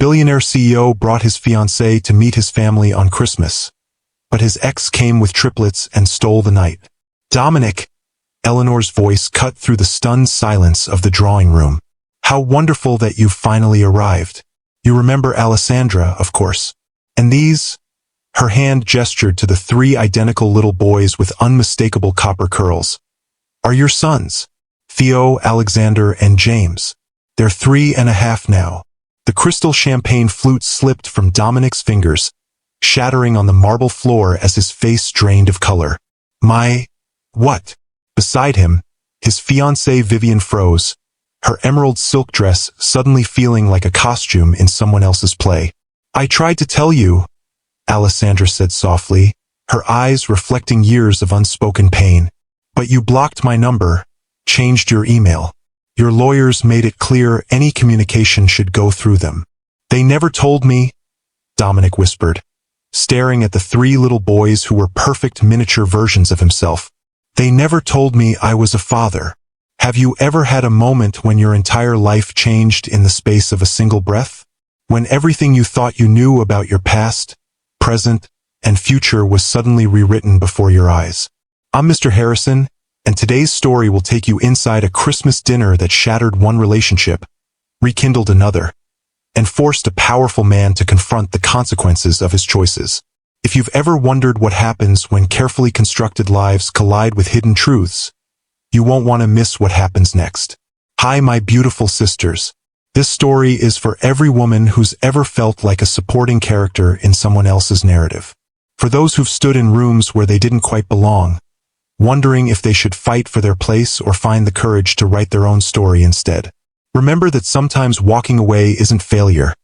billionaire CEO brought his fiancée to meet his family on Christmas, but his ex came with triplets and stole the night. Dominic, Eleanor's voice cut through the stunned silence of the drawing room. How wonderful that you finally arrived. You remember Alessandra, of course. And these? Her hand gestured to the three identical little boys with unmistakable copper curls. Are your sons? Theo, Alexander, and James. They're 3.5 now. The crystal champagne flute slipped from Dominic's fingers, shattering on the marble floor as his face drained of color. What? Beside him, his fiancée Vivian froze, her emerald silk dress suddenly feeling like a costume in someone else's play. I tried to tell you, Alessandra said softly, her eyes reflecting years of unspoken pain. But you blocked my number, changed your email. Your lawyers made it clear any communication should go through them. They never told me, Dominic whispered, staring at the three little boys who were perfect miniature versions of himself. They never told me I was a father. Have you ever had a moment when your entire life changed in the space of a single breath? When everything you thought you knew about your past, present, and future was suddenly rewritten before your eyes? I'm Mr. Harrison, and today's story will take you inside a Christmas dinner that shattered one relationship, rekindled another, and forced a powerful man to confront the consequences of his choices. If you've ever wondered what happens when carefully constructed lives collide with hidden truths, you won't want to miss what happens next. Hi, my beautiful sisters. This story is for every woman who's ever felt like a supporting character in someone else's narrative. For those who've stood in rooms where they didn't quite belong, wondering if they should fight for their place or find the courage to write their own story instead. Remember that sometimes walking away isn't failure.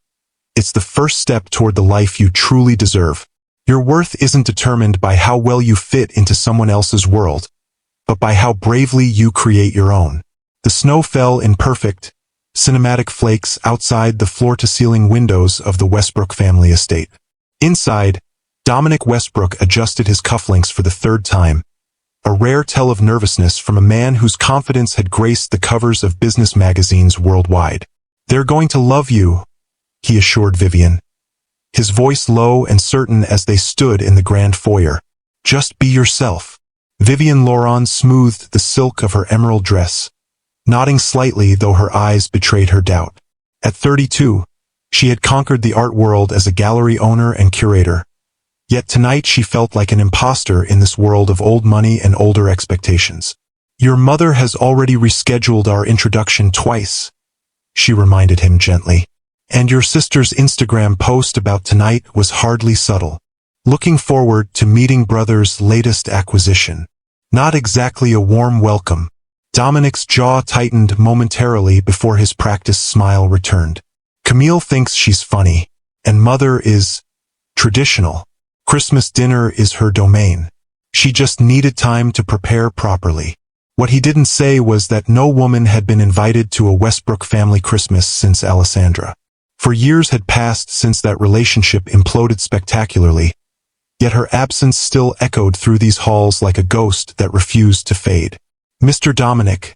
It's the first step toward the life you truly deserve. Your worth isn't determined by how well you fit into someone else's world, but by how bravely you create your own. The snow fell in perfect, cinematic flakes outside the floor-to-ceiling windows of the Westbrook family estate. Inside, Dominic Westbrook adjusted his cufflinks for the third time, a rare tell of nervousness from a man whose confidence had graced the covers of business magazines worldwide. They're going to love you, he assured Vivian, his voice low and certain as they stood in the grand foyer. Just be yourself. Vivian Laurent smoothed the silk of her emerald dress, nodding slightly though her eyes betrayed her doubt. At 32, she had conquered the art world as a gallery owner and curator. Yet tonight she felt like an imposter in this world of old money and older expectations. Your mother has already rescheduled our introduction twice, she reminded him gently. And your sister's Instagram post about tonight was hardly subtle. Looking forward to meeting brother's latest acquisition. Not exactly a warm welcome. Dominic's jaw tightened momentarily before his practiced smile returned. Camille thinks she's funny, and mother is traditional. Christmas dinner is her domain. She just needed time to prepare properly. What he didn't say was that no woman had been invited to a Westbrook family Christmas since Alessandra. For years had passed since that relationship imploded spectacularly, yet her absence still echoed through these halls like a ghost that refused to fade. Mr. Dominic,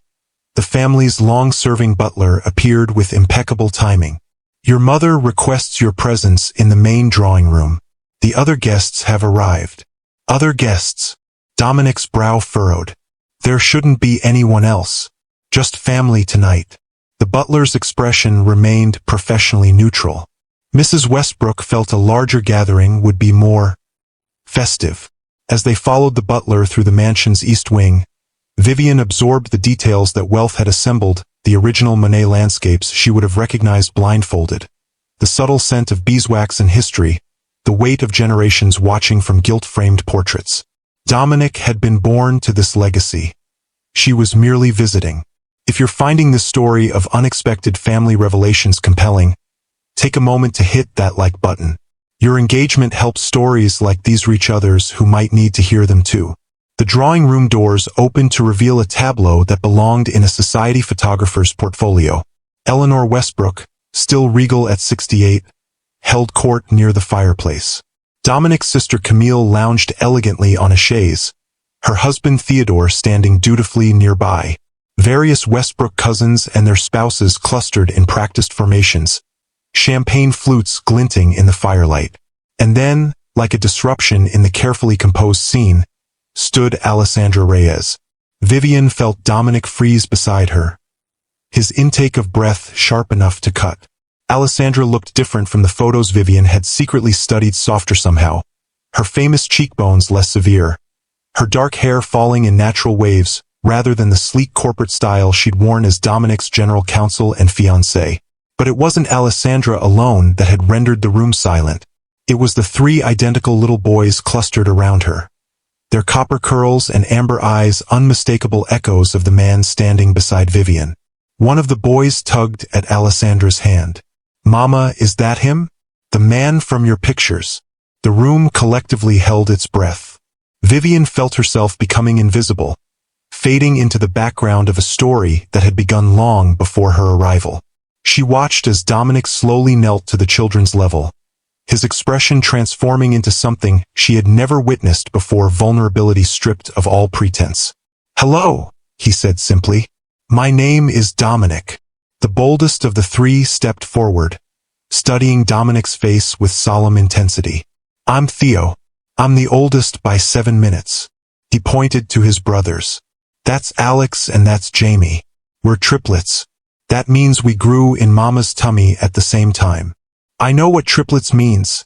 the family's long-serving butler, appeared with impeccable timing. Your mother requests your presence in the main drawing room. The other guests have arrived. Other guests? Dominic's brow furrowed. There shouldn't be anyone else. Just family tonight. The butler's expression remained professionally neutral. Mrs. Westbrook felt a larger gathering would be more festive. As they followed the butler through the mansion's east wing, Vivian absorbed the details that wealth had assembled, the original Monet landscapes she would have recognized blindfolded. The subtle scent of beeswax and history, the weight of generations watching from gilt-framed portraits. Dominic had been born to this legacy. She was merely visiting. If you're finding this story of unexpected family revelations compelling, take a moment to hit that like button. Your engagement helps stories like these reach others who might need to hear them too. The drawing room doors opened to reveal a tableau that belonged in a society photographer's portfolio. Eleanor Westbrook, still regal at 68, held court near the fireplace. Dominic's sister Camille lounged elegantly on a chaise, her husband Theodore standing dutifully nearby. Various Westbrook cousins and their spouses clustered in practiced formations, champagne flutes glinting in the firelight. And then, like a disruption in the carefully composed scene, stood Alessandra Reyes. Vivian felt Dominic freeze beside her, his intake of breath sharp enough to cut. Alessandra looked different from the photos Vivian had secretly studied, softer somehow, her famous cheekbones less severe, her dark hair falling in natural waves rather than the sleek corporate style she'd worn as Dominic's general counsel and fiancée. But it wasn't Alessandra alone that had rendered the room silent. It was the three identical little boys clustered around her, their copper curls and amber eyes unmistakable echoes of the man standing beside Vivian. One of the boys tugged at Alessandra's hand. "Mama, is that him? The man from your pictures?" The room collectively held its breath. Vivian felt herself becoming invisible, fading into the background of a story that had begun long before her arrival. She watched as Dominic slowly knelt to the children's level, his expression transforming into something she had never witnessed before, vulnerability stripped of all pretense. "Hello," he said simply. "My name is Dominic." The boldest of the three stepped forward, studying Dominic's face with solemn intensity. "I'm Theo. I'm the oldest by 7 minutes." He pointed to his brothers. "That's Alex and that's Jamie. We're triplets. That means we grew in Mama's tummy at the same time." "I know what triplets means,"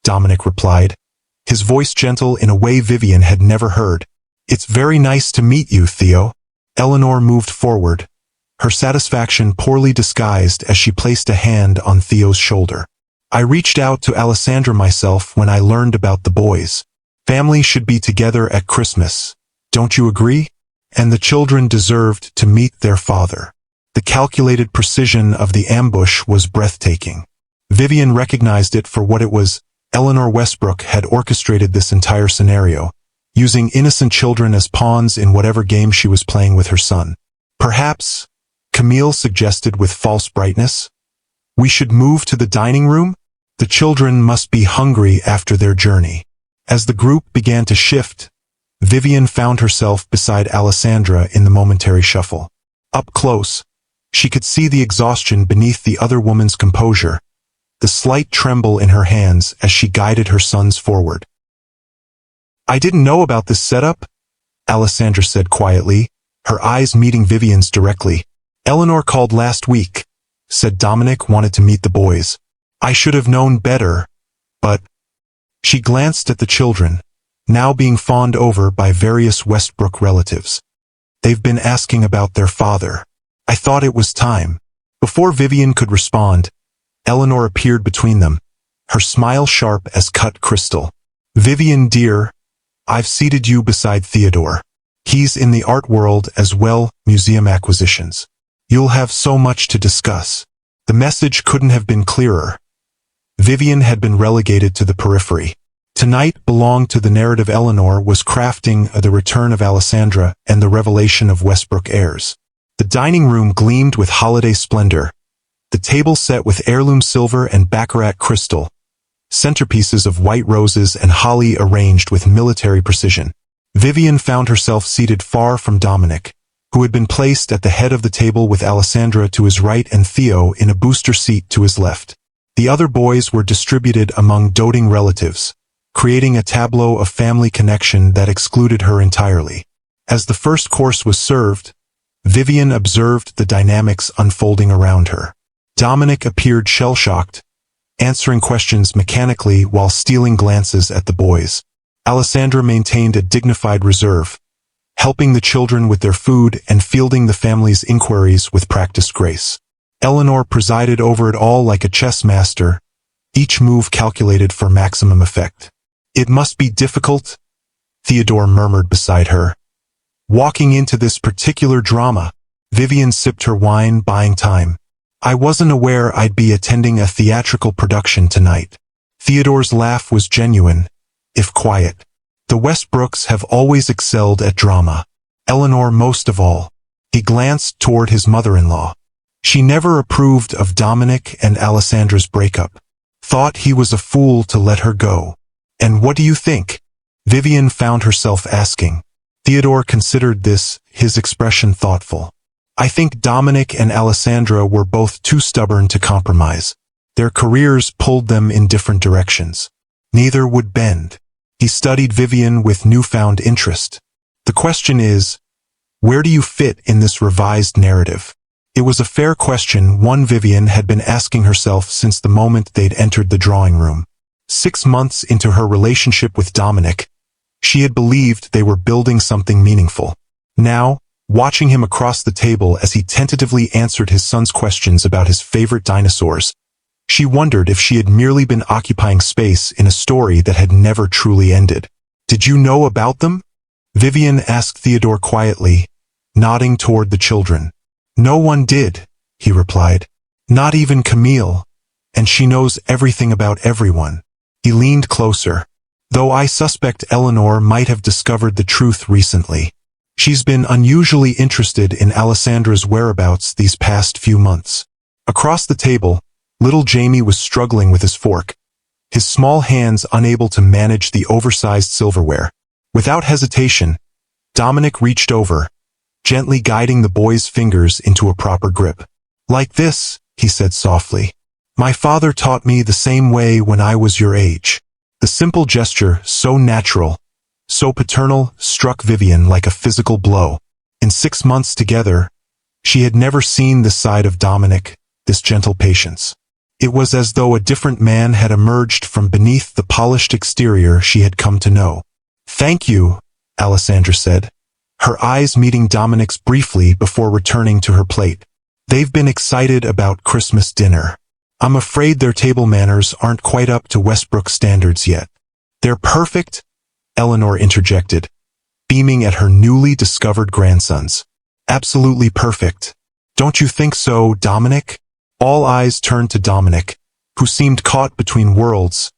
Dominic replied, his voice gentle in a way Vivian had never heard. "It's very nice to meet you, Theo." Eleanor moved forward, her satisfaction poorly disguised as she placed a hand on Theo's shoulder. "I reached out to Alessandra myself when I learned about the boys. Family should be together at Christmas. Don't you agree? And the children deserved to meet their father." The calculated precision of the ambush was breathtaking. Vivian recognized it for what it was. Eleanor Westbrook had orchestrated this entire scenario, using innocent children as pawns in whatever game she was playing with her son. "Perhaps," Camille suggested with false brightness, "we should move to the dining room? The children must be hungry after their journey." As the group began to shift, Vivian found herself beside Alessandra in the momentary shuffle. Up close, she could see the exhaustion beneath the other woman's composure, the slight tremble in her hands as she guided her sons forward. "I didn't know about this setup," Alessandra said quietly, her eyes meeting Vivian's directly. "Eleanor called last week, said Dominic wanted to meet the boys. I should have known better, but..." She glanced at the children, now being fawned over by various Westbrook relatives. "They've been asking about their father. I thought it was time." Before Vivian could respond, Eleanor appeared between them, her smile sharp as cut crystal. "Vivian dear, I've seated you beside Theodore. He's in the art world as well, museum acquisitions. You'll have so much to discuss." The message couldn't have been clearer. Vivian had been relegated to the periphery. Tonight belonged to the narrative Eleanor was crafting, the return of Alessandra and the revelation of Westbrook heirs. The dining room gleamed with holiday splendor, the table set with heirloom silver and baccarat crystal, centerpieces of white roses and holly arranged with military precision. Vivian found herself seated far from Dominic, who had been placed at the head of the table with Alessandra to his right and Theo in a booster seat to his left. The other boys were distributed among doting relatives, creating a tableau of family connection that excluded her entirely. As the first course was served, Vivian observed the dynamics unfolding around her. Dominic appeared shell-shocked, answering questions mechanically while stealing glances at the boys. Alessandra maintained a dignified reserve, helping the children with their food and fielding the family's inquiries with practiced grace. Eleanor presided over it all like a chess master, each move calculated for maximum effect. "It must be difficult," Theodore murmured beside her, "walking into this particular drama." Vivian sipped her wine, buying time. "I wasn't aware I'd be attending a theatrical production tonight." Theodore's laugh was genuine, if quiet. The Westbrooks have always excelled at drama. Eleanor most of all. He glanced toward his mother-in-law. She never approved of Dominic and Alessandra's breakup. Thought he was a fool to let her go. "And what do you think?" Vivian found herself asking. Theodore considered this, his expression thoughtful. "I think Dominic and Alessandra were both too stubborn to compromise. Their careers pulled them in different directions. Neither would bend. He studied Vivian with newfound interest. The question is, where do you fit in this revised narrative? It was a fair question, one Vivian had been asking herself since the moment they'd entered the drawing room. 6 months into her relationship with Dominic, she had believed they were building something meaningful. Now, watching him across the table as he tentatively answered his son's questions about his favorite dinosaurs, she wondered if she had merely been occupying space in a story that had never truly ended. "Did you know about them?" Vivian asked Theodore quietly, nodding toward the children. "No one did," he replied. "Not even Camille. And she knows everything about everyone." He leaned closer. "Though I suspect Eleanor might have discovered the truth recently. She's been unusually interested in Alessandra's whereabouts these past few months." Across the table, little Jamie was struggling with his fork, his small hands unable to manage the oversized silverware. Without hesitation, Dominic reached over, gently guiding the boy's fingers into a proper grip. "Like this," he said softly. "My father taught me the same way when I was your age." The simple gesture, so natural, so paternal, struck Vivian like a physical blow. In 6 months together, she had never seen this side of Dominic, this gentle patience. It was as though a different man had emerged from beneath the polished exterior she had come to know. "Thank you," Alessandra said, her eyes meeting Dominic's briefly before returning to her plate. "They've been excited about Christmas dinner. I'm afraid their table manners aren't quite up to Westbrook standards yet." "They're perfect," Eleanor interjected, beaming at her newly discovered grandsons. "Absolutely perfect. Don't you think so, Dominic?" All eyes turned to Dominic, who seemed caught between worlds,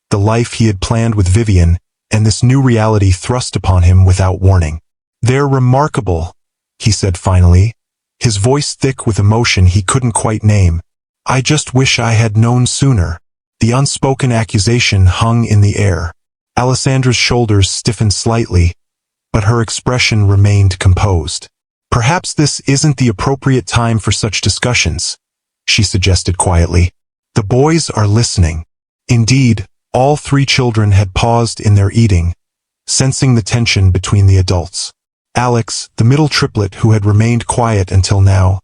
the life he had planned with Vivian, and this new reality thrust upon him without warning. "They're remarkable," he said finally, his voice thick with emotion he couldn't quite name. "I just wish I had known sooner." The unspoken accusation hung in the air. Alessandra's shoulders stiffened slightly, but her expression remained composed. "Perhaps this isn't the appropriate time for such discussions," she suggested quietly. "The boys are listening." Indeed, all 3 children had paused in their eating, sensing the tension between the adults. Alex, the middle triplet who had remained quiet until now,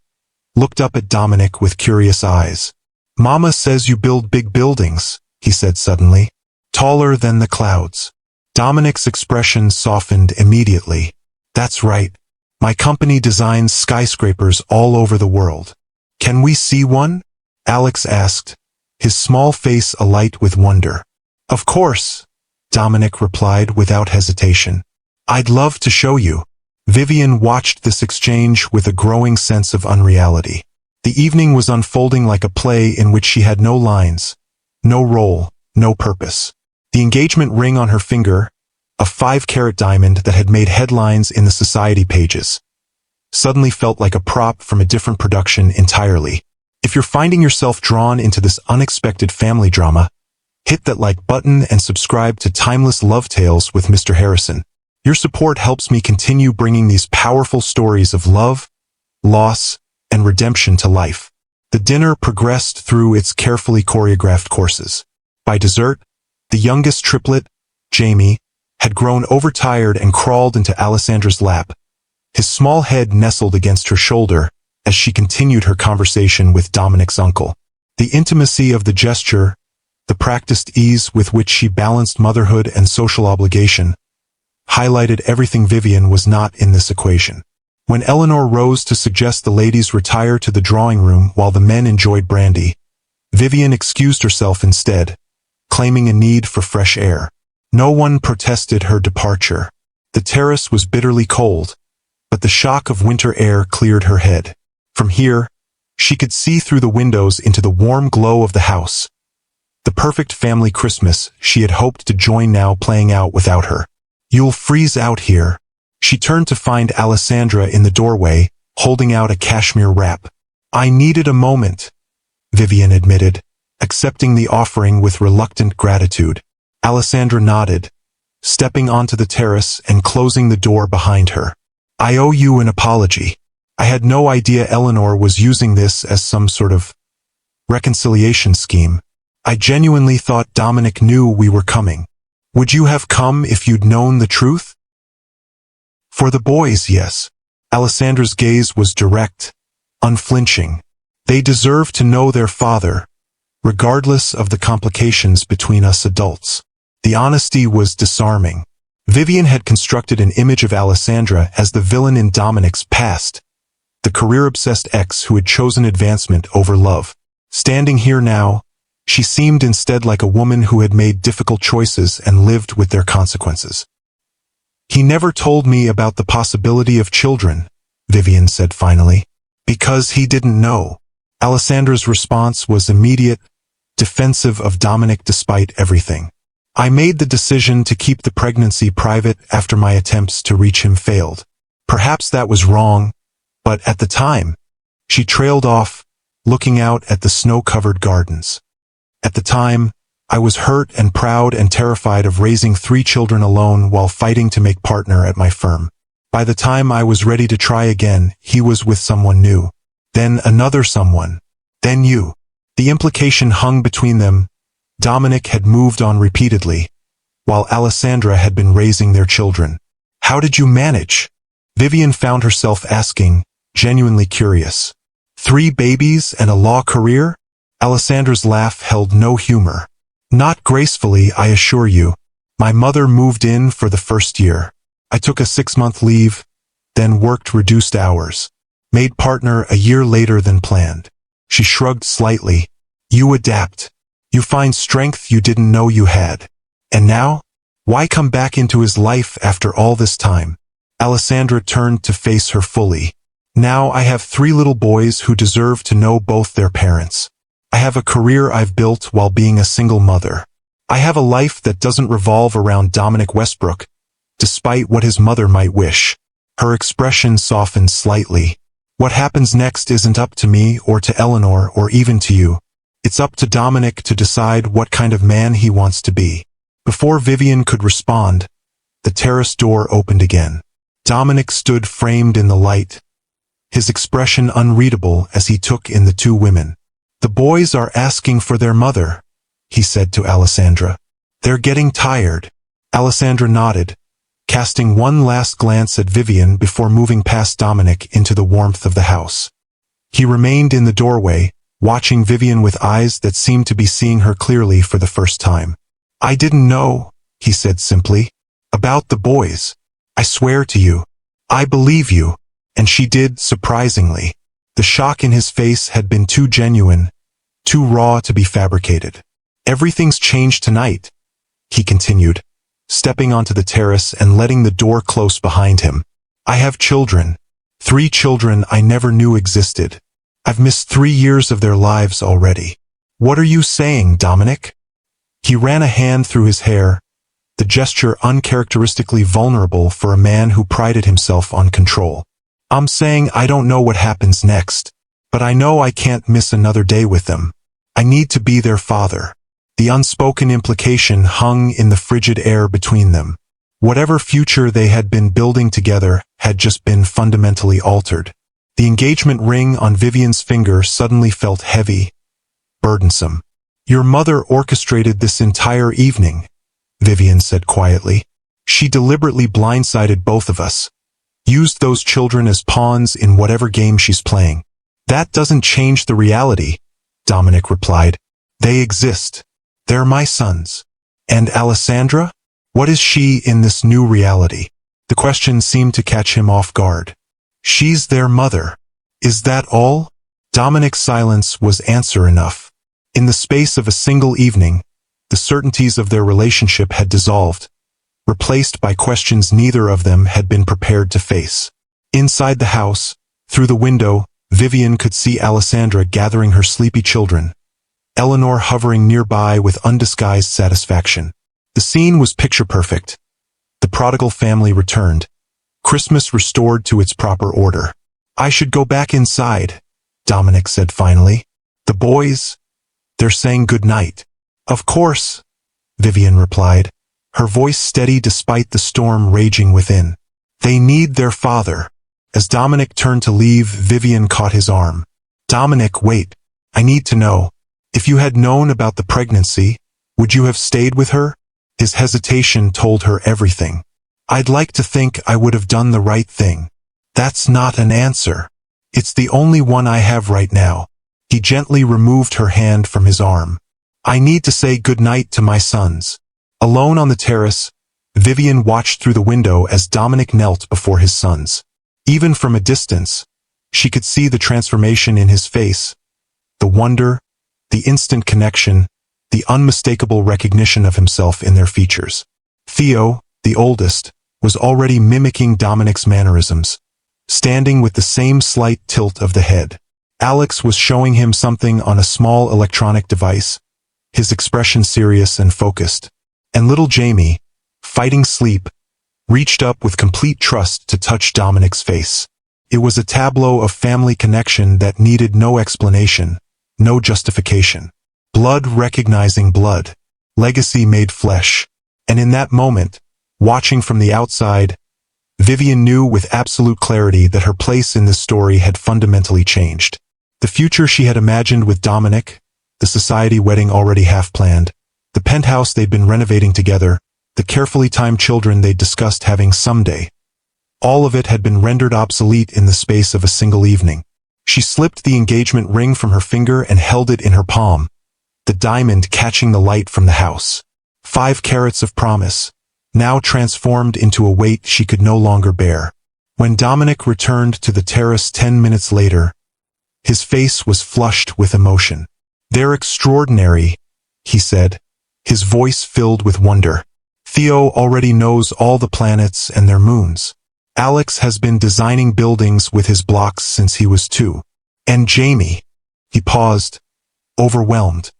looked up at Dominic with curious eyes. "Mama says you build big buildings," he said suddenly. "Taller than the clouds." Dominic's expression softened immediately. "That's right. My company designs skyscrapers all over the world." "Can we see one?" Alex asked, his small face alight with wonder. "Of course," Dominic replied without hesitation. "I'd love to show you." Vivian watched this exchange with a growing sense of unreality. The evening was unfolding like a play in which she had no lines, no role, no purpose. The engagement ring on her finger, a 5-carat diamond that had made headlines in the society pages, suddenly felt like a prop from a different production entirely. If you're finding yourself drawn into this unexpected family drama, hit that like button and subscribe to Timeless Love Tales with Mr. Harrison. Your support helps me continue bringing these powerful stories of love, loss, and redemption to life. The dinner progressed through its carefully choreographed courses. By dessert, the youngest triplet, Jamie, had grown overtired and crawled into Alessandra's lap, his small head nestled against her shoulder as she continued her conversation with Dominic's uncle. The intimacy of the gesture, the practiced ease with which she balanced motherhood and social obligation, highlighted everything Vivian was not in this equation. When Eleanor rose to suggest the ladies retire to the drawing room while the men enjoyed brandy, Vivian excused herself instead, claiming a need for fresh air. No one protested her departure. The terrace was bitterly cold, but the shock of winter air cleared her head. From here, she could see through the windows into the warm glow of the house. The perfect family Christmas she had hoped to join now playing out without her. "You'll freeze out here." She turned to find Alessandra in the doorway, holding out a cashmere wrap. "I needed a moment," Vivian admitted, accepting the offering with reluctant gratitude. Alessandra nodded, stepping onto the terrace and closing the door behind her. "I owe you an apology. I had no idea Eleanor was using this as some sort of reconciliation scheme. I genuinely thought Dominic knew we were coming. Would you have come if you'd known the truth? For the boys, yes. Alessandra's gaze was direct, unflinching. They deserve to know their father, regardless of the complications between us adults. The honesty was disarming. Vivian had constructed an image of Alessandra as the villain in Dominic's past, the career-obsessed ex who had chosen advancement over love. Standing here now, she seemed instead like a woman who had made difficult choices and lived with their consequences. He never told me about the possibility of children, Vivian said finally, because he didn't know. Alessandra's response was immediate, defensive of Dominic despite everything. I made the decision to keep the pregnancy private after my attempts to reach him failed. Perhaps that was wrong, but at the time, she trailed off, looking out at the snow-covered gardens. At the time, I was hurt and proud and terrified of raising 3 children alone while fighting to make partner at my firm. By the time I was ready to try again, he was with someone new. Then another someone. Then you. The implication hung between them. Dominic had moved on repeatedly, while Alessandra had been raising their children. How did you manage? Vivian found herself asking, genuinely curious. 3 babies and a law career? Alessandra's laugh held no humor. Not gracefully, I assure you. My mother moved in for the first year. I took a 6-month leave, then worked reduced hours. Made partner a year later than planned. She shrugged slightly. You adapt. You find strength you didn't know you had. And now? Why come back into his life after all this time? Alessandra turned to face her fully. Now I have 3 little boys who deserve to know both their parents. I have a career I've built while being a single mother. I have a life that doesn't revolve around Dominic Westbrook, despite what his mother might wish. Her expression softened slightly. What happens next isn't up to me or to Eleanor or even to you. It's up to Dominic to decide what kind of man he wants to be. Before Vivian could respond, the terrace door opened again. Dominic stood framed in the light, his expression unreadable as he took in the 2 women. The boys are asking for their mother, he said to Alessandra. They're getting tired. Alessandra nodded, casting one last glance at Vivian before moving past Dominic into the warmth of the house. He remained in the doorway, watching Vivian with eyes that seemed to be seeing her clearly for the first time. I didn't know, he said simply, about the boys. I swear to you. I believe you. And she did, surprisingly. The shock in his face had been too genuine, too raw to be fabricated. Everything's changed tonight, he continued, stepping onto the terrace and letting the door close behind him. I have children. 3 children I never knew existed. I've missed 3 years of their lives already. What are you saying, Dominic? He ran a hand through his hair, the gesture uncharacteristically vulnerable for a man who prided himself on control. I'm saying I don't know what happens next, but I know I can't miss another day with them. I need to be their father. The unspoken implication hung in the frigid air between them. Whatever future they had been building together had just been fundamentally altered. The engagement ring on Vivian's finger suddenly felt heavy, burdensome. Your mother orchestrated this entire evening, Vivian said quietly. She deliberately blindsided both of us. Used those children as pawns in whatever game she's playing. That doesn't change the reality, Dominic replied. They exist. They're my sons. And Alessandra? What is she in this new reality? The question seemed to catch him off guard. She's their mother. Is that all? Dominic's silence was answer enough. In the space of a single evening, the certainties of their relationship had dissolved, replaced by questions neither of them had been prepared to face. Inside the house, through the window, Vivian could see Alessandra gathering her sleepy children, Eleanor hovering nearby with undisguised satisfaction. The scene was picture-perfect. The prodigal family returned, Christmas restored to its proper order. I should go back inside, Dominic said finally. The boys? They're saying good night. Of course, Vivian replied, her voice steady despite the storm raging within. They need their father. As Dominic turned to leave, Vivian caught his arm. Dominic, wait. I need to know. If you had known about the pregnancy, would you have stayed with her? His hesitation told her everything. I'd like to think I would have done the right thing. That's not an answer. It's the only one I have right now. He gently removed her hand from his arm. I need to say goodnight to my sons. Alone on the terrace, Vivian watched through the window as Dominic knelt before his sons. Even from a distance, she could see the transformation in his face, the wonder, the instant connection, the unmistakable recognition of himself in their features. Theo, the oldest, was already mimicking Dominic's mannerisms, standing with the same slight tilt of the head. Alex was showing him something on a small electronic device, his expression serious and focused. And little Jamie, fighting sleep, reached up with complete trust to touch Dominic's face. It was a tableau of family connection that needed no explanation, no justification. Blood recognizing blood. Legacy made flesh. And in that moment, watching from the outside, Vivian knew with absolute clarity that her place in this story had fundamentally changed. The future she had imagined with Dominic, the society wedding already half-planned, the penthouse they'd been renovating together, the carefully timed children they'd discussed having someday. All of it had been rendered obsolete in the space of a single evening. She slipped the engagement ring from her finger and held it in her palm, the diamond catching the light from the house. 5 carats of promise, now transformed into a weight she could no longer bear. When Dominic returned to the terrace 10 minutes later, his face was flushed with emotion. They're extraordinary, he said, his voice filled with wonder. Theo already knows all the planets and their moons. Alex has been designing buildings with his blocks since he was 2. And Jamie, he paused, overwhelmed.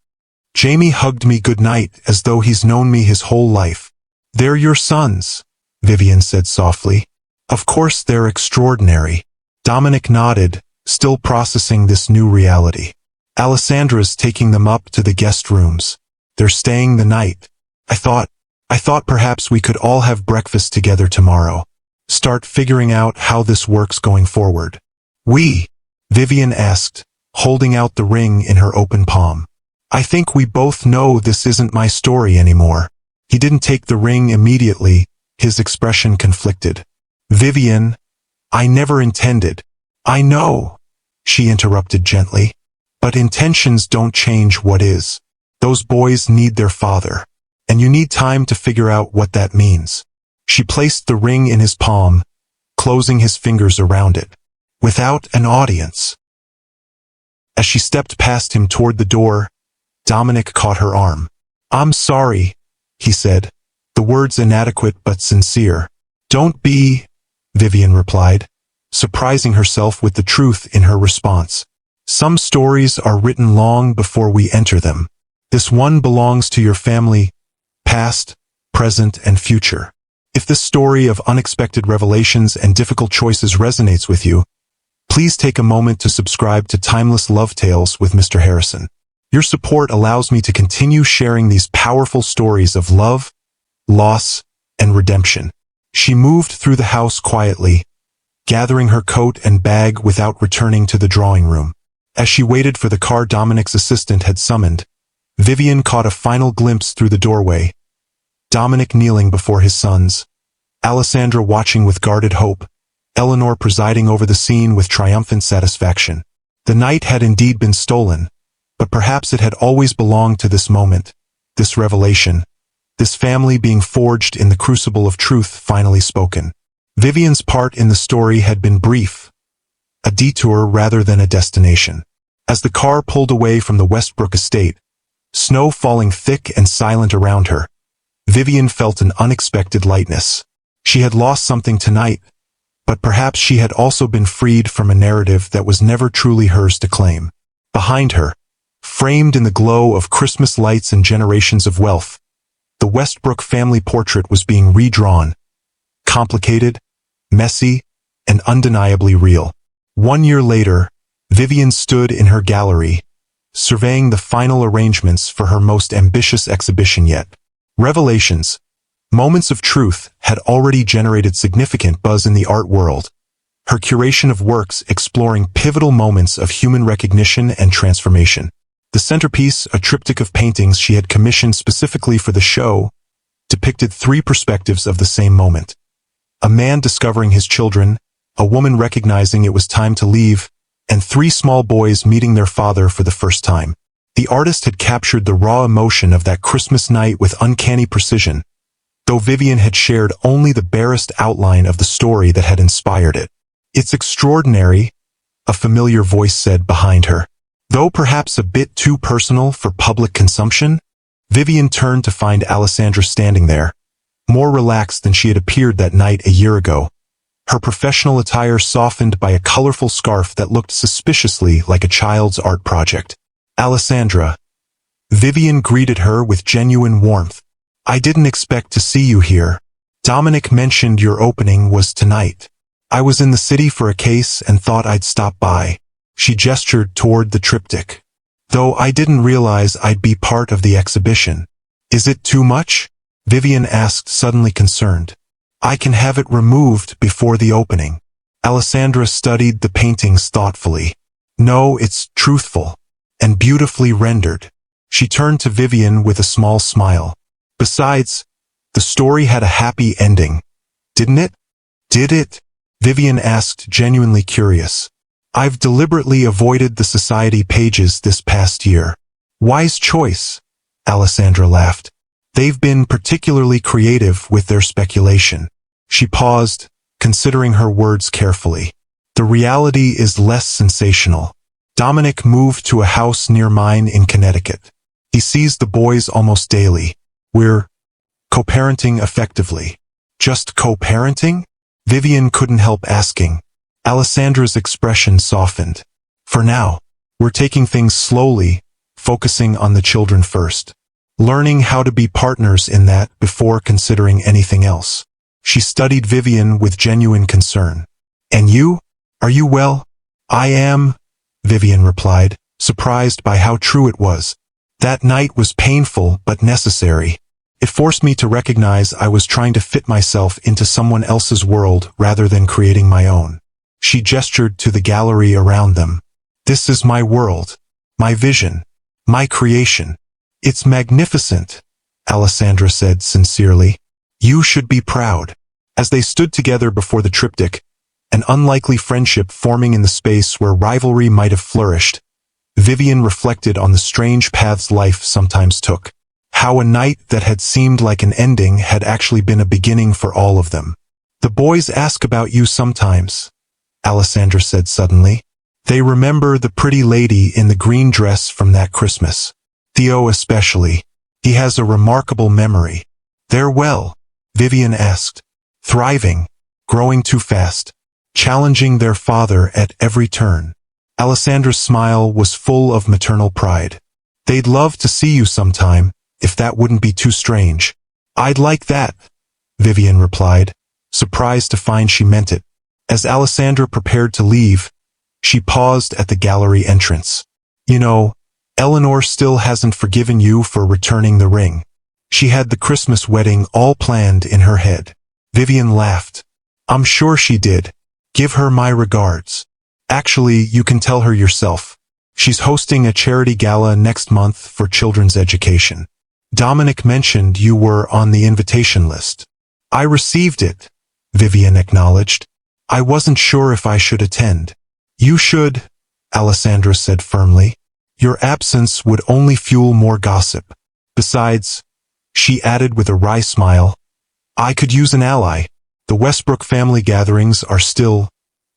Jamie hugged me goodnight as though he's known me his whole life. They're your sons, Vivian said softly. Of course they're extraordinary. Dominic nodded, still processing this new reality. Alessandra's taking them up to the guest rooms. They're staying the night. I thought perhaps we could all have breakfast together tomorrow. Start figuring out how this works going forward. Vivian asked, holding out the ring in her open palm. I think we both know this isn't my story anymore. He didn't take the ring immediately, his expression conflicted. Vivian, I never intended. I know, she interrupted gently. But intentions don't change what is. Those boys need their father. And you need time to figure out what that means. She placed the ring in his palm, closing his fingers around it. Without an audience. As she stepped past him toward the door, Dominic caught her arm. I'm sorry, he said, the words inadequate but sincere. Don't be, Vivian replied, surprising herself with the truth in her response. Some stories are written long before we enter them. This one belongs to your family, past, present, and future. If this story of unexpected revelations and difficult choices resonates with you, please take a moment to subscribe to Timeless Love Tales with Mr. Harrison. Your support allows me to continue sharing these powerful stories of love, loss, and redemption. She moved through the house quietly, gathering her coat and bag without returning to the drawing room. As she waited for the car Dominic's assistant had summoned, Vivian caught a final glimpse through the doorway. Dominic kneeling before his sons, Alessandra watching with guarded hope, Eleanor presiding over the scene with triumphant satisfaction. The night had indeed been stolen, but perhaps it had always belonged to this moment, this revelation, this family being forged in the crucible of truth finally spoken. Vivian's part in the story had been brief, a detour rather than a destination. As the car pulled away from the Westbrook estate, snow falling thick and silent around her, Vivian felt an unexpected lightness. She had lost something tonight, but perhaps she had also been freed from a narrative that was never truly hers to claim. Behind her, framed in the glow of Christmas lights and generations of wealth, the Westbrook family portrait was being redrawn, complicated, messy, and undeniably real. 1 year later, Vivian stood in her gallery, surveying the final arrangements for her most ambitious exhibition yet. Revelations, moments of truth, had already generated significant buzz in the art world, her curation of works exploring pivotal moments of human recognition and transformation. The centerpiece, a triptych of paintings she had commissioned specifically for the show, depicted three perspectives of the same moment. A man discovering his children, a woman recognizing it was time to leave, and three small boys meeting their father for the first time. The artist had captured the raw emotion of that Christmas night with uncanny precision, though Vivian had shared only the barest outline of the story that had inspired it. "It's extraordinary," a familiar voice said behind her. Though perhaps a bit too personal for public consumption, Vivian turned to find Alessandra standing there, more relaxed than she had appeared that night a year ago. Her professional attire softened by a colorful scarf that looked suspiciously like a child's art project. "Alessandra." Vivian greeted her with genuine warmth. "I didn't expect to see you here. Dominic mentioned your opening was tonight. I was in the city for a case and thought I'd stop by." She gestured toward the triptych. "Though I didn't realize I'd be part of the exhibition." "Is it too much?" Vivian asked, suddenly concerned. "I can have it removed before the opening." Alessandra studied the paintings thoughtfully. "No, it's truthful and beautifully rendered." She turned to Vivian with a small smile. "Besides, the story had a happy ending, didn't it?" "Did it?" Vivian asked, genuinely curious. "I've deliberately avoided the society pages this past year." "Wise choice," Alessandra laughed. "They've been particularly creative with their speculation." She paused, considering her words carefully. "The reality is less sensational. Dominic moved to a house near mine in Connecticut. He sees the boys almost daily. We're co-parenting effectively." "Just co-parenting?" Vivian couldn't help asking. Alessandra's expression softened. "For now, we're taking things slowly, focusing on the children first. Learning how to be partners in that before considering anything else." She studied Vivian with genuine concern. "And you? Are you well?" "I am," Vivian replied, surprised by how true it was. "That night was painful but necessary. It forced me to recognize I was trying to fit myself into someone else's world rather than creating my own." She gestured to the gallery around them. "This is my world, my vision, my creation. It's magnificent," Alessandra said sincerely. "You should be proud." As they stood together before the triptych, an unlikely friendship forming in the space where rivalry might have flourished, Vivian reflected on the strange paths life sometimes took. How a night that had seemed like an ending had actually been a beginning for all of them. "The boys ask about you sometimes," Alessandra said suddenly. "They remember the pretty lady in the green dress from that Christmas. Theo especially. He has a remarkable memory." "They're well?" Vivian asked. "Thriving, growing too fast, challenging their father at every turn." Alessandra's smile was full of maternal pride. "They'd love to see you sometime, if that wouldn't be too strange." "I'd like that," Vivian replied, surprised to find she meant it. As Alessandra prepared to leave, she paused at the gallery entrance. "You know, Eleanor still hasn't forgiven you for returning the ring. She had the Christmas wedding all planned in her head." Vivian laughed. "I'm sure she did. Give her my regards. Actually, you can tell her yourself. She's hosting a charity gala next month for children's education. Dominic mentioned you were on the invitation list." "I received it," Vivian acknowledged. "I wasn't sure if I should attend." "You should," Alessandra said firmly. "Your absence would only fuel more gossip. Besides," she added with a wry smile, "I could use an ally. The Westbrook family gatherings are still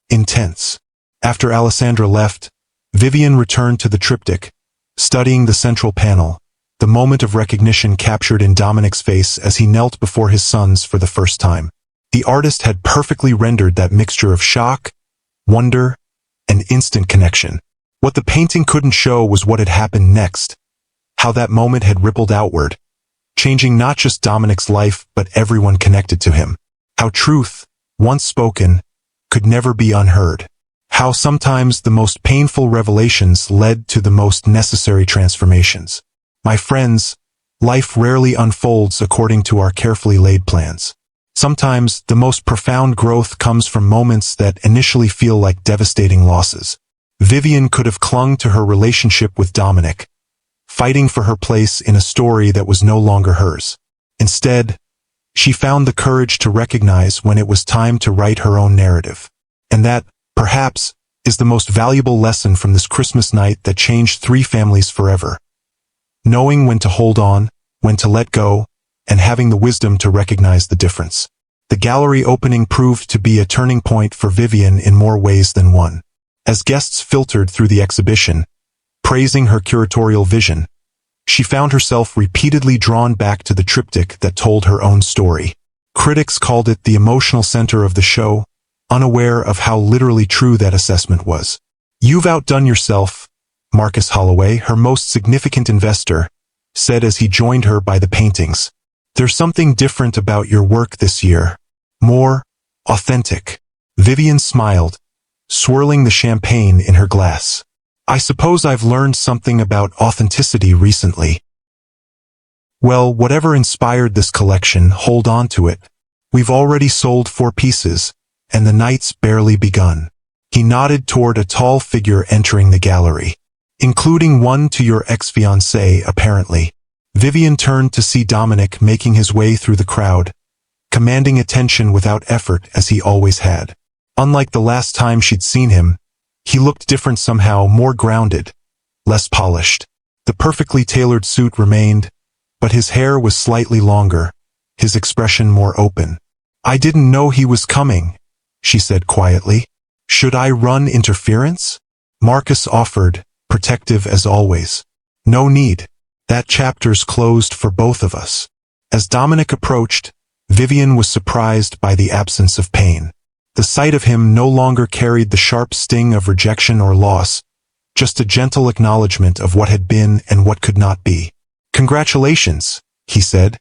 intense." After Alessandra left, Vivian returned to the triptych, studying the central panel, the moment of recognition captured in Dominic's face as he knelt before his sons for the first time. The artist had perfectly rendered that mixture of shock, wonder, and instant connection. What the painting couldn't show was what had happened next, how that moment had rippled outward, changing not just Dominic's life but everyone connected to him. How truth, once spoken, could never be unheard. How sometimes the most painful revelations led to the most necessary transformations. My friends, life rarely unfolds according to our carefully laid plans. Sometimes the most profound growth comes from moments that initially feel like devastating losses. Vivian could have clung to her relationship with Dominic, fighting for her place in a story that was no longer hers. Instead, she found the courage to recognize when it was time to write her own narrative. And that, perhaps, is the most valuable lesson from this Christmas night that changed 3 families forever. Knowing when to hold on, when to let go, and having the wisdom to recognize the difference. The gallery opening proved to be a turning point for Vivian in more ways than one. As guests filtered through the exhibition, praising her curatorial vision, she found herself repeatedly drawn back to the triptych that told her own story. Critics called it the emotional center of the show, unaware of how literally true that assessment was. "You've outdone yourself," Marcus Holloway, her most significant investor, said as he joined her by the paintings. "There's something different about your work this year. More authentic." Vivian smiled, swirling the champagne in her glass. "I suppose I've learned something about authenticity recently." "Well, whatever inspired this collection, hold on to it. We've already sold 4 pieces, and the night's barely begun." He nodded toward a tall figure entering the gallery. "Including one to your ex-fiancée, apparently." Vivian turned to see Dominic making his way through the crowd, commanding attention without effort as he always had. Unlike the last time she'd seen him, he looked different somehow, more grounded, less polished. The perfectly tailored suit remained, but his hair was slightly longer, his expression more open. "I didn't know he was coming," she said quietly. "Should I run interference?" Marcus offered, protective as always. "No need. That chapter's closed for both of us." As Dominic approached, Vivian was surprised by the absence of pain. The sight of him no longer carried the sharp sting of rejection or loss, just a gentle acknowledgement of what had been and what could not be. "Congratulations," he said,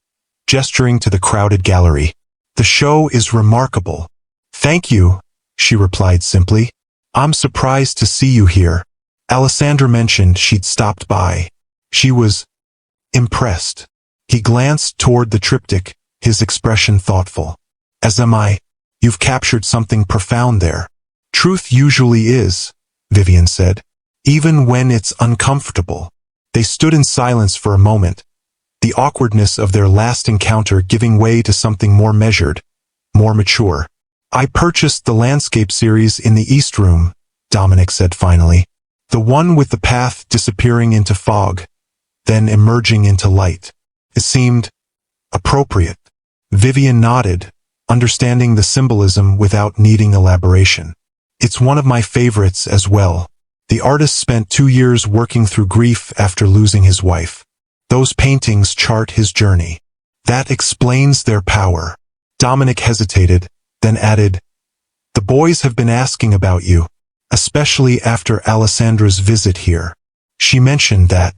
gesturing to the crowded gallery. "The show is remarkable." "Thank you," she replied simply. "I'm surprised to see you here. Alessandra mentioned she'd stopped by." She was impressed. He glanced toward the triptych, his expression thoughtful. "As am I. You've captured something profound there." "Truth usually is," Vivian said, "even when it's uncomfortable." They stood in silence for a moment, the awkwardness of their last encounter giving way to something more measured, more mature. "I purchased the landscape series in the East Room," Dominic said finally. "The one with the path disappearing into fog, then emerging into light. It seemed appropriate." Vivian nodded, understanding the symbolism without needing elaboration. "It's one of my favorites as well." The artist spent 2 years working through grief after losing his wife. Those paintings chart his journey. "That explains their power." Dominic hesitated, then added, "The boys have been asking about you, especially after Alessandra's visit here. She mentioned that.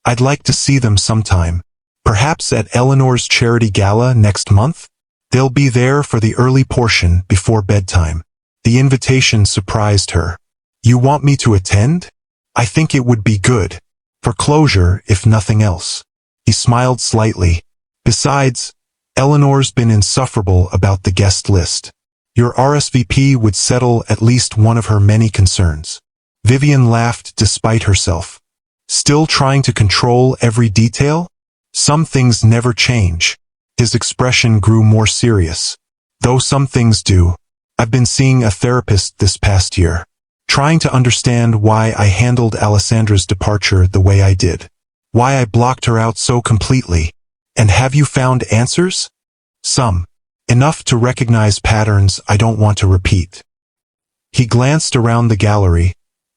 I'd like to see them sometime. Perhaps at Eleanor's charity gala next month? They'll be there for the early portion before bedtime." The invitation surprised her. "You want me to attend? I think it would be good. For closure, if nothing else." He smiled slightly. "Besides, Eleanor's been insufferable about the guest list. Your RSVP would settle at least one of her many concerns." Vivian laughed despite herself. "Still trying to control every detail? Some things never change." His expression grew more serious. "Though some things do. I've been seeing a therapist this past year, trying to understand why I handled Alessandra's departure the way I did. Why I blocked her out so completely. And have you found answers?" "Some. Enough to recognize patterns I don't want to repeat." He glanced around the gallery,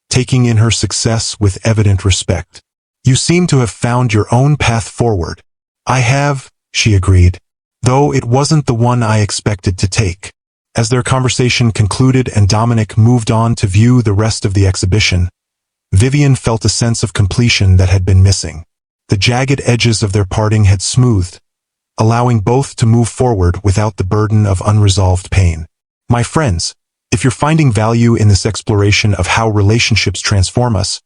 taking in her success with evident respect. "You seem to have found your own path forward." "I have," she agreed, "though it wasn't the one I expected to take." As their conversation concluded and Dominic moved on to view the rest of the exhibition, Vivian felt a sense of completion that had been missing. The jagged edges of their parting had smoothed, allowing both to move forward without the burden of unresolved pain. My friends, if you're finding value in this exploration of how relationships transform us,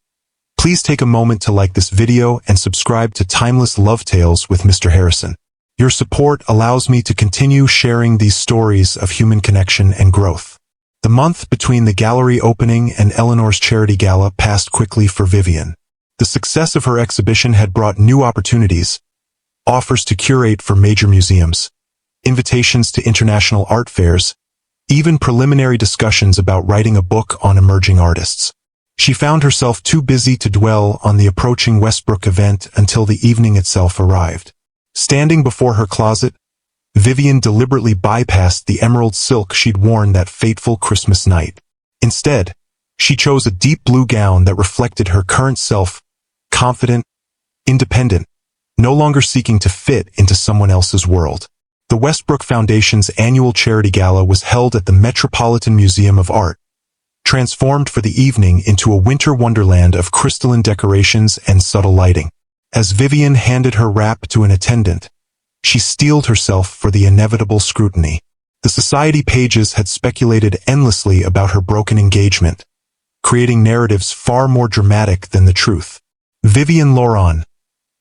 please take a moment to like this video and subscribe to Timeless Love Tales with Mr. Harrison. Your support allows me to continue sharing these stories of human connection and growth. The month between the gallery opening and Eleanor's charity gala passed quickly for Vivian. The success of her exhibition had brought new opportunities, offers to curate for major museums, invitations to international art fairs, even preliminary discussions about writing a book on emerging artists. She found herself too busy to dwell on the approaching Westbrook event until the evening itself arrived. Standing before her closet, Vivian deliberately bypassed the emerald silk she'd worn that fateful Christmas night. Instead, she chose a deep blue gown that reflected her current self, confident, independent, no longer seeking to fit into someone else's world. The Westbrook Foundation's annual charity gala was held at the Metropolitan Museum of Art, transformed for the evening into a winter wonderland of crystalline decorations and subtle lighting. As Vivian handed her wrap to an attendant, she steeled herself for the inevitable scrutiny. The society pages had speculated endlessly about her broken engagement, creating narratives far more dramatic than the truth. Vivian Laurent,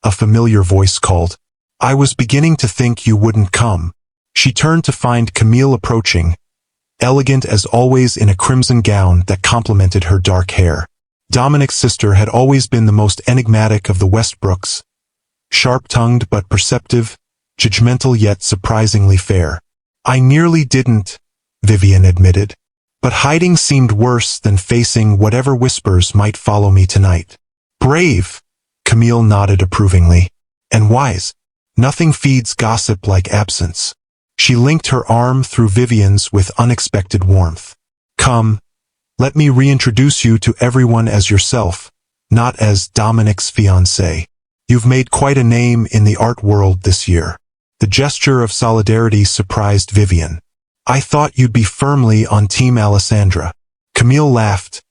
a familiar voice called. I was beginning to think you wouldn't come. She turned to find Camille approaching, elegant as always in a crimson gown that complemented her dark hair. Dominic's sister had always been the most enigmatic of the Westbrooks, sharp-tongued but perceptive, judgmental yet surprisingly fair. I nearly didn't, Vivian admitted, but hiding seemed worse than facing whatever whispers might follow me tonight. Brave, Camille nodded approvingly, and wise. Nothing feeds gossip like absence. She linked her arm through Vivian's with unexpected warmth. Come, let me reintroduce you to everyone as yourself, not as Dominic's fiancée. You've made quite a name in the art world this year. The gesture of solidarity surprised Vivian. I thought you'd be firmly on Team Alessandra. Camille laughed,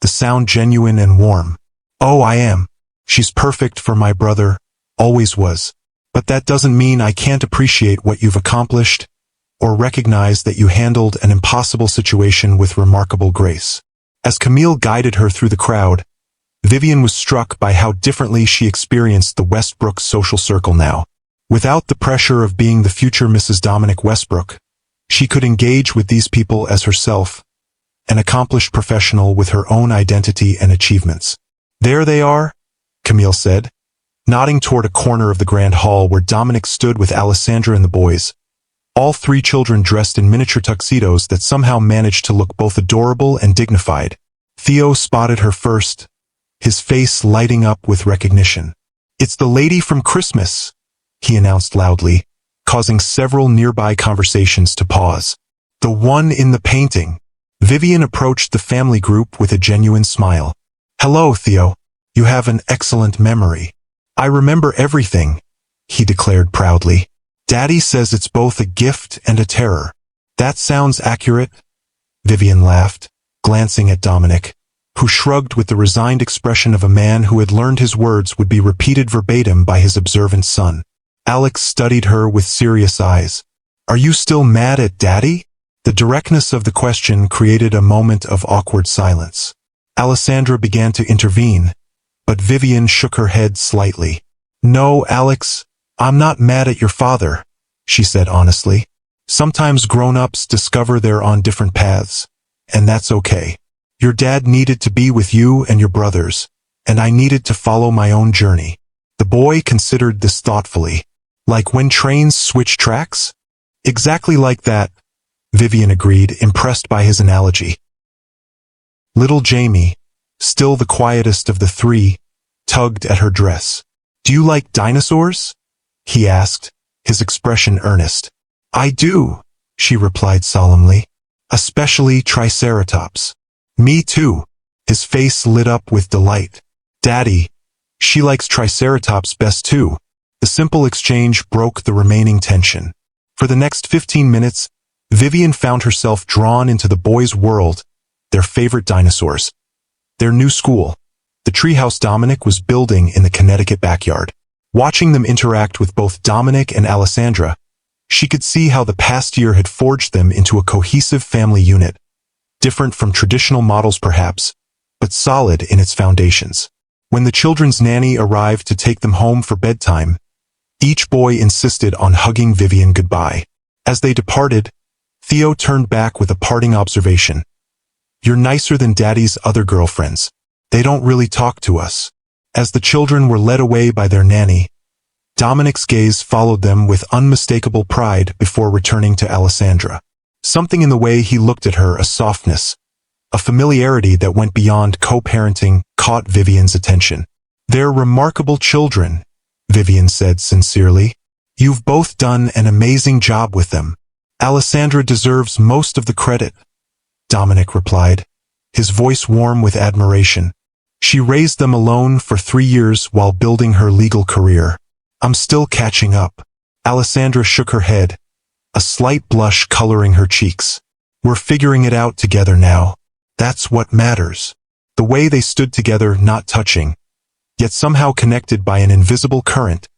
the sound genuine and warm. Oh, I am. She's perfect for my brother, always was. But that doesn't mean I can't appreciate what you've accomplished, or recognize that you handled an impossible situation with remarkable grace. As Camille guided her through the crowd, Vivian was struck by how differently she experienced the Westbrook social circle now. Without the pressure of being the future Mrs. Dominic Westbrook, she could engage with these people as herself, an accomplished professional with her own identity and achievements. There they are, Camille said, nodding toward a corner of the grand hall where Dominic stood with Alessandra and the boys, all three children dressed in miniature tuxedos that somehow managed to look both adorable and dignified. Theo spotted her first, his face lighting up with recognition. It's the lady from Christmas, he announced loudly, causing several nearby conversations to pause. The one in the painting. Vivian approached the family group with a genuine smile. Hello, Theo. You have an excellent memory. I remember everything, he declared proudly. Daddy says it's both a gift and a terror. That sounds accurate, Vivian laughed, glancing at Dominic, who shrugged with the resigned expression of a man who had learned his words would be repeated verbatim by his observant son. Alex studied her with serious eyes. Are you still mad at Daddy? The directness of the question created a moment of awkward silence. Alessandra began to intervene, but Vivian shook her head slightly. No, Alex, I'm not mad at your father, she said honestly. Sometimes grown-ups discover they're on different paths, and that's okay. Your dad needed to be with you and your brothers, and I needed to follow my own journey. The boy considered this thoughtfully. Like when trains switch tracks? Exactly like that, Vivian agreed, impressed by his analogy. Little Jamie, still the quietest of the three, tugged at her dress. Do you like dinosaurs? He asked, his expression earnest. I do, she replied solemnly. Especially Triceratops. Me too. His face lit up with delight. Daddy, she likes Triceratops best too. The simple exchange broke the remaining tension. For the next 15 minutes, Vivian found herself drawn into the boys' world, their favorite dinosaurs, their new school, the treehouse Dominic was building in the Connecticut backyard. Watching them interact with both Dominic and Alessandra, she could see how the past year had forged them into a cohesive family unit, different from traditional models perhaps, but solid in its foundations. When the children's nanny arrived to take them home for bedtime, Each boy insisted on hugging Vivian goodbye. As they departed, Theo turned back with a parting observation. "You're nicer than Daddy's other girlfriends. They don't really talk to us." As the children were led away by their nanny, Dominic's gaze followed them with unmistakable pride before returning to Alessandra. Something in the way he looked at her, a softness, a familiarity that went beyond co-parenting, caught Vivian's attention. "They're remarkable children," Vivian said sincerely. "You've both done an amazing job with them. Alessandra deserves most of the credit," Dominic replied, his voice warm with admiration. "She raised them alone for 3 years while building her legal career. I'm still catching up." Alessandra shook her head, a slight blush coloring her cheeks. "We're figuring it out together now. That's what matters." The way they stood together, not touching, yet somehow connected by an invisible current,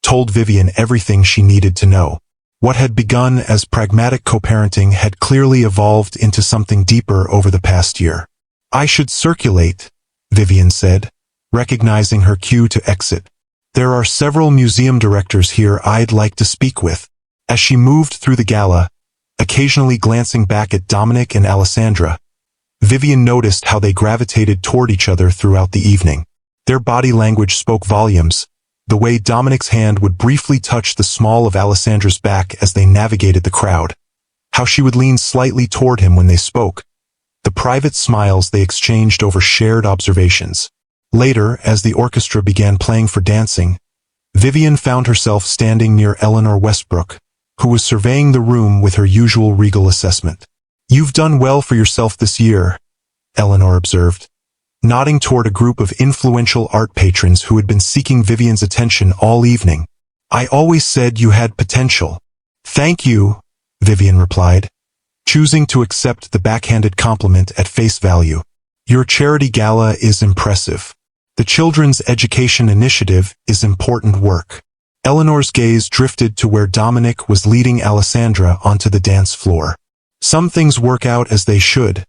told Vivian everything she needed to know. What had begun as pragmatic co-parenting had clearly evolved into something deeper over the past year. "I should circulate," Vivian said, recognizing her cue to exit. "There are several museum directors here I'd like to speak with." As she moved through the gala, occasionally glancing back at Dominic and Alessandra, Vivian noticed how they gravitated toward each other throughout the evening. Their body language spoke volumes, the way Dominic's hand would briefly touch the small of Alessandra's back as they navigated the crowd, how she would lean slightly toward him when they spoke, the private smiles they exchanged over shared observations. Later, as the orchestra began playing for dancing, Vivian found herself standing near Eleanor Westbrook, who was surveying the room with her usual regal assessment. "You've done well for yourself this year," Eleanor observed, nodding toward a group of influential art patrons who had been seeking Vivian's attention all evening. "I always said you had potential." "Thank you," Vivian replied, choosing to accept the backhanded compliment at face value. "Your charity gala is impressive. The Children's Education Initiative is important work." Eleanor's gaze drifted to where Dominic was leading Alessandra onto the dance floor. "Some things work out as they should,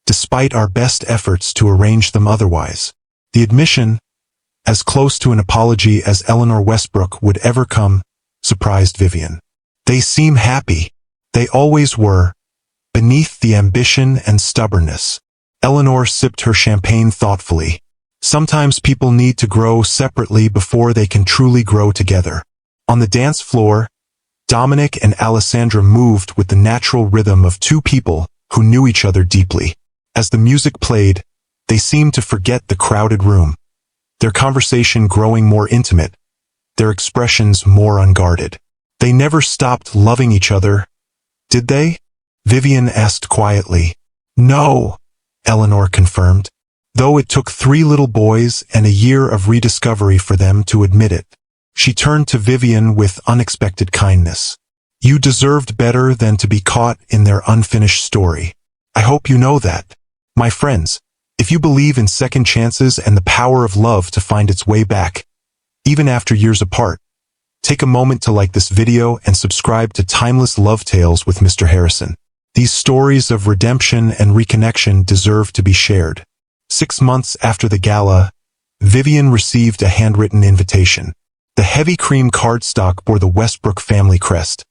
despite our best efforts to arrange them otherwise." The admission, as close to an apology as Eleanor Westbrook would ever come, surprised Vivian. "They seem happy." "They always were, beneath the ambition and stubbornness." Eleanor sipped her champagne thoughtfully. "Sometimes people need to grow separately before they can truly grow together." On the dance floor, Dominic and Alessandra moved with the natural rhythm of two people who knew each other deeply. As the music played, they seemed to forget the crowded room, their conversation growing more intimate, their expressions more unguarded. "They never stopped loving each other, did they?" Vivian asked quietly. "No," Eleanor confirmed, though it took 3 little boys and a year of rediscovery for them to admit it. She turned to Vivian with unexpected kindness. "You deserved better than to be caught in their unfinished story. I hope you know that. My friends, if you believe in second chances and the power of love to find its way back, even after years apart, take a moment to like this video and subscribe to Timeless Love Tales with Mr. Harrison. These stories of redemption and reconnection deserve to be shared." 6 months after the gala, Vivian received a handwritten invitation. The heavy cream cardstock bore the Westbrook family crest,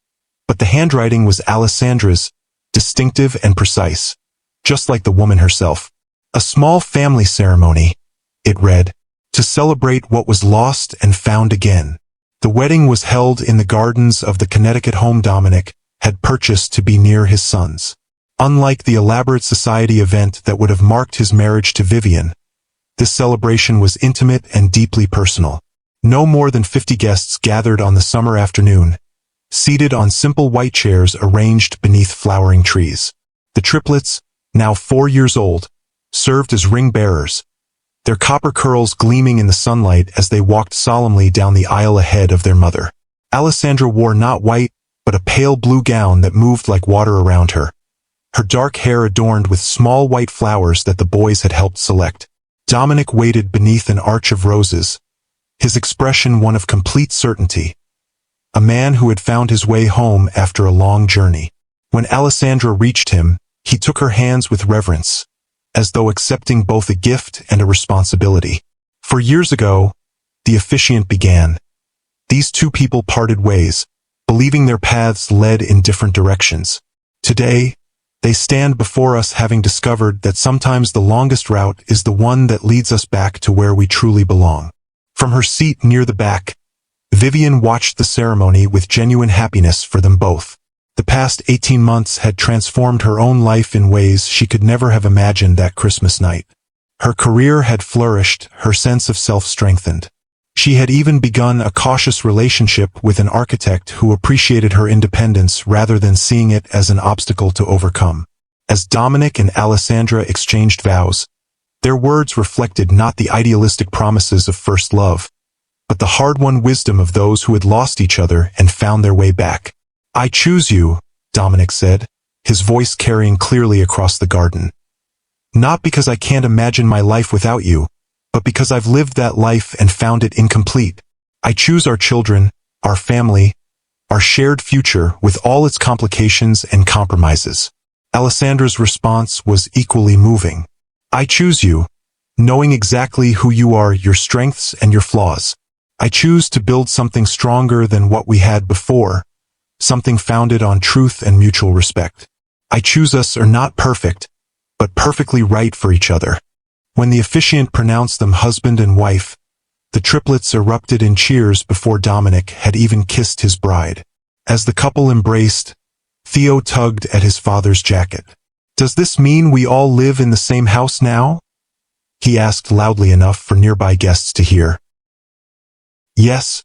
but the handwriting was Alessandra's, distinctive and precise, just like the woman herself. "A small family ceremony," it read, "to celebrate what was lost and found again." The wedding was held in the gardens of the Connecticut home Dominic had purchased to be near his sons. Unlike the elaborate society event that would have marked his marriage to Vivian, this celebration was intimate and deeply personal. No more than 50 guests gathered on the summer afternoon, seated on simple white chairs arranged beneath flowering trees. The triplets, now 4 years old, served as ring bearers, their copper curls gleaming in the sunlight as they walked solemnly down the aisle ahead of their mother. Alessandra wore not white, but a pale blue gown that moved like water around her, her dark hair adorned with small white flowers that the boys had helped select. Dominic waited beneath an arch of roses, his expression one of complete certainty, a man who had found his way home after a long journey. When Alessandra reached him, he took her hands with reverence, as though accepting both a gift and a responsibility. For years ago, the officiant began, these two people parted ways, believing their paths led in different directions. Today, they stand before us having discovered that sometimes the longest route is the one that leads us back to where we truly belong. From her seat near the back, Vivian watched the ceremony with genuine happiness for them both. The past 18 months had transformed her own life in ways she could never have imagined that Christmas night. Her career had flourished, her sense of self strengthened. She had even begun a cautious relationship with an architect who appreciated her independence rather than seeing it as an obstacle to overcome. As Dominic and Alessandra exchanged vows, their words reflected not the idealistic promises of first love, but the hard-won wisdom of those who had lost each other and found their way back. "I choose you," Dominic said, his voice carrying clearly across the garden. "Not because I can't imagine my life without you, but because I've lived that life and found it incomplete. I choose our children, our family, our shared future with all its complications and compromises." Alessandra's response was equally moving. "I choose you, knowing exactly who you are, your strengths and your flaws. I choose to build something stronger than what we had before, something founded on truth and mutual respect. I choose us are not perfect, but perfectly right for each other." When the officiant pronounced them husband and wife, the triplets erupted in cheers before Dominic had even kissed his bride. As the couple embraced, Theo tugged at his father's jacket. "Does this mean we all live in the same house now?" he asked loudly enough for nearby guests to hear. "Yes,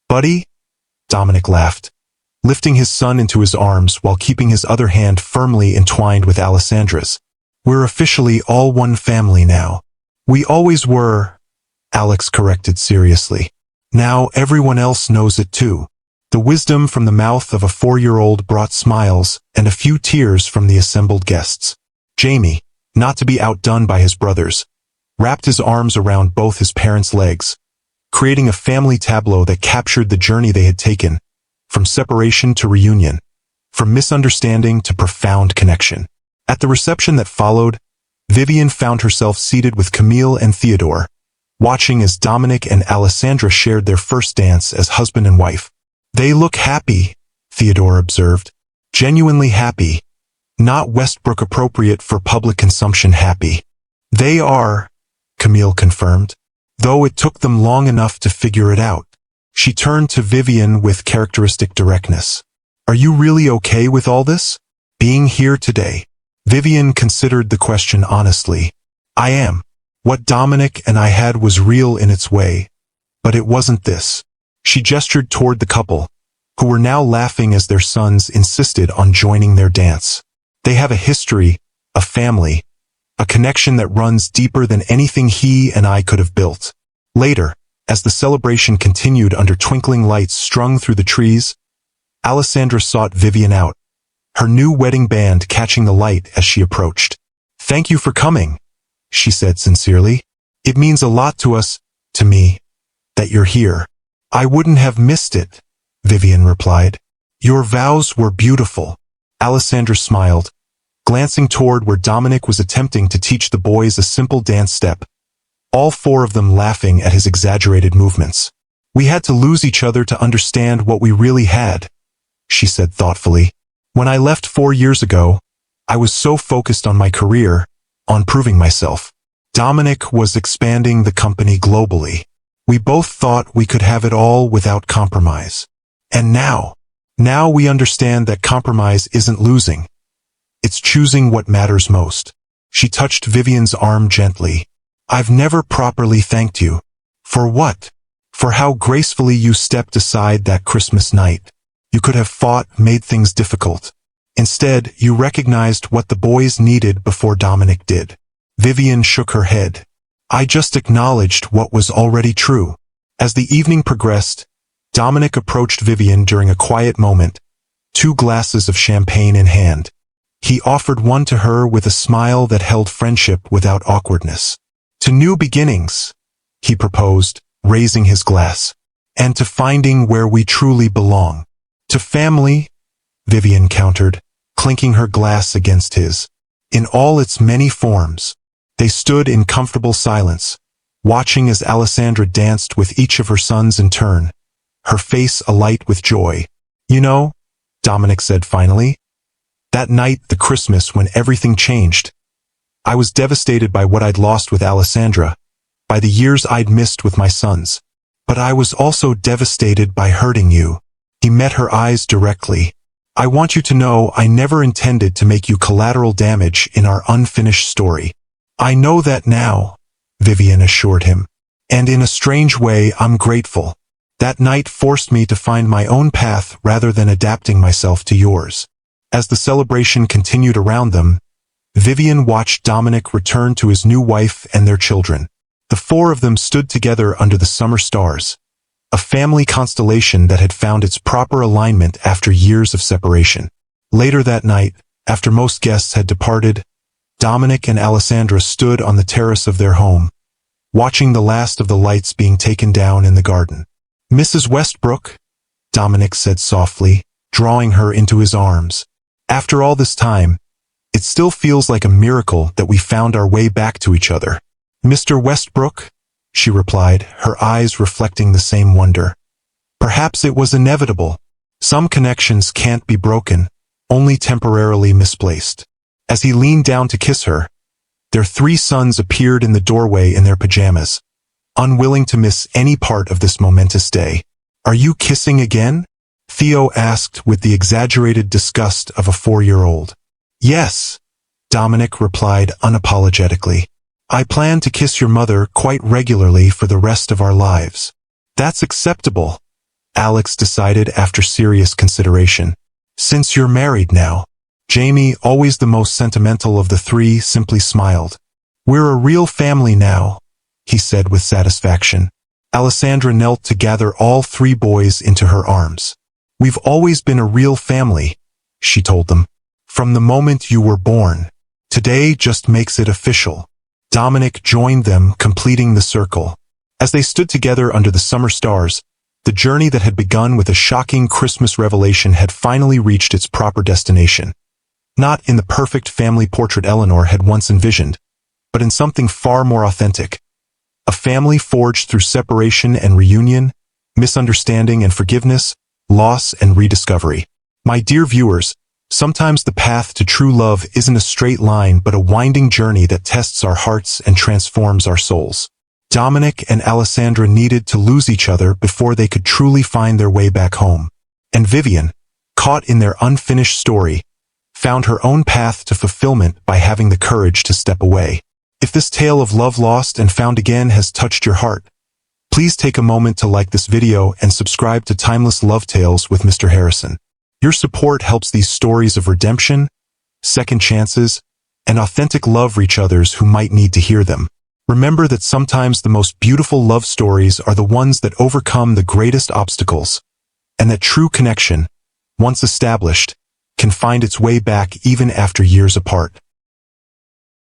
buddy," Dominic laughed, lifting his son into his arms while keeping his other hand firmly entwined with Alessandra's. "We're officially all one family now." "We always were," Alex corrected seriously. "Now everyone else knows it too." The wisdom from the mouth of a 4-year-old brought smiles and a few tears from the assembled guests. Jamie, not to be outdone by his brothers, wrapped his arms around both his parents' legs, creating a family tableau that captured the journey they had taken, from separation to reunion, from misunderstanding to profound connection. At the reception that followed, Vivian found herself seated with Camille and Theodore, watching as Dominic and Alessandra shared their first dance as husband and wife. "They look happy," Theodore observed. "Genuinely happy. Not Westbrook appropriate for public consumption happy." "They are," Camille confirmed, though it took them long enough to figure it out. She turned to Vivian with characteristic directness. "Are you really okay with all this? Being here today?" Vivian considered the question honestly. "I am. What Dominic and I had was real in its way, but it wasn't this." She gestured toward the couple, who were now laughing as their sons insisted on joining their dance. "They have a history, a family, a connection that runs deeper than anything he and I could have built." Later, as the celebration continued under twinkling lights strung through the trees, Alessandra sought Vivian out, her new wedding band catching the light as she approached. "Thank you for coming," she said sincerely. "It means a lot to us, to me, that you're here." "I wouldn't have missed it," Vivian replied. "Your vows were beautiful." Alessandra smiled, glancing toward where Dominic was attempting to teach the boys a simple dance step, all 4 of them laughing at his exaggerated movements. "We had to lose each other to understand what we really had," she said thoughtfully. "When I left 4 years ago, I was so focused on my career, on proving myself. Dominic was expanding the company globally. We both thought we could have it all without compromise. And now we understand that compromise isn't losing. It's choosing what matters most." She touched Vivian's arm gently. "I've never properly thanked you." "For what?" "For how gracefully you stepped aside that Christmas night. You could have fought, made things difficult. Instead, you recognized what the boys needed before Dominic did." Vivian shook her head. "I just acknowledged what was already true." As the evening progressed, Dominic approached Vivian during a quiet moment, 2 glasses of champagne in hand. He offered one to her with a smile that held friendship without awkwardness. "To new beginnings," he proposed, raising his glass. "And to finding where we truly belong." "To family," Vivian countered, clinking her glass against his. "In all its many forms." They stood in comfortable silence, watching as Alessandra danced with each of her sons in turn, her face alight with joy. "You know," Dominic said finally, "that night, the Christmas when everything changed. I was devastated by what I'd lost with Alessandra, by the years I'd missed with my sons. But I was also devastated by hurting you." He met her eyes directly. "I want you to know I never intended to make you collateral damage in our unfinished story." "I know that now," Vivian assured him. "And in a strange way, I'm grateful. That night forced me to find my own path rather than adapting myself to yours." As the celebration continued around them, Vivian watched Dominic return to his new wife and their children. The four of them stood together under the summer stars, a family constellation that had found its proper alignment after years of separation. Later that night, after most guests had departed, Dominic and Alessandra stood on the terrace of their home, watching the last of the lights being taken down in the garden. "Mrs. Westbrook," Dominic said softly, drawing her into his arms. "After all this time, it still feels like a miracle that we found our way back to each other." "Mr. Westbrook," she replied, her eyes reflecting the same wonder. "Perhaps it was inevitable. Some connections can't be broken, only temporarily misplaced." As he leaned down to kiss her, their three sons appeared in the doorway in their pajamas, unwilling to miss any part of this momentous day. "Are you kissing again?" Theo asked with the exaggerated disgust of a 4-year-old. "Yes," Dominic replied unapologetically. "I plan to kiss your mother quite regularly for the rest of our lives." "That's acceptable," Alex decided after serious consideration. "Since you're married now." Jamie, always the most sentimental of the three, simply smiled. "We're a real family now," he said with satisfaction. Alessandra knelt to gather all three boys into her arms. "We've always been a real family," she told them. "From the moment you were born. Today just makes it official." Dominic joined them, completing the circle. As they stood together under the summer stars, the journey that had begun with a shocking Christmas revelation had finally reached its proper destination. Not in the perfect family portrait Eleanor had once envisioned, but in something far more authentic. A family forged through separation and reunion, misunderstanding and forgiveness, loss and rediscovery. My dear viewers, sometimes the path to true love isn't a straight line but a winding journey that tests our hearts and transforms our souls. Dominic and Alessandra needed to lose each other before they could truly find their way back home. And Vivian, caught in their unfinished story, found her own path to fulfillment by having the courage to step away. If this tale of love lost and found again has touched your heart, please take a moment to like this video and subscribe to Timeless Love Tales with Mr. Harrison. Your support helps these stories of redemption, second chances, and authentic love reach others who might need to hear them. Remember that sometimes the most beautiful love stories are the ones that overcome the greatest obstacles, and that true connection, once established, can find its way back even after years apart.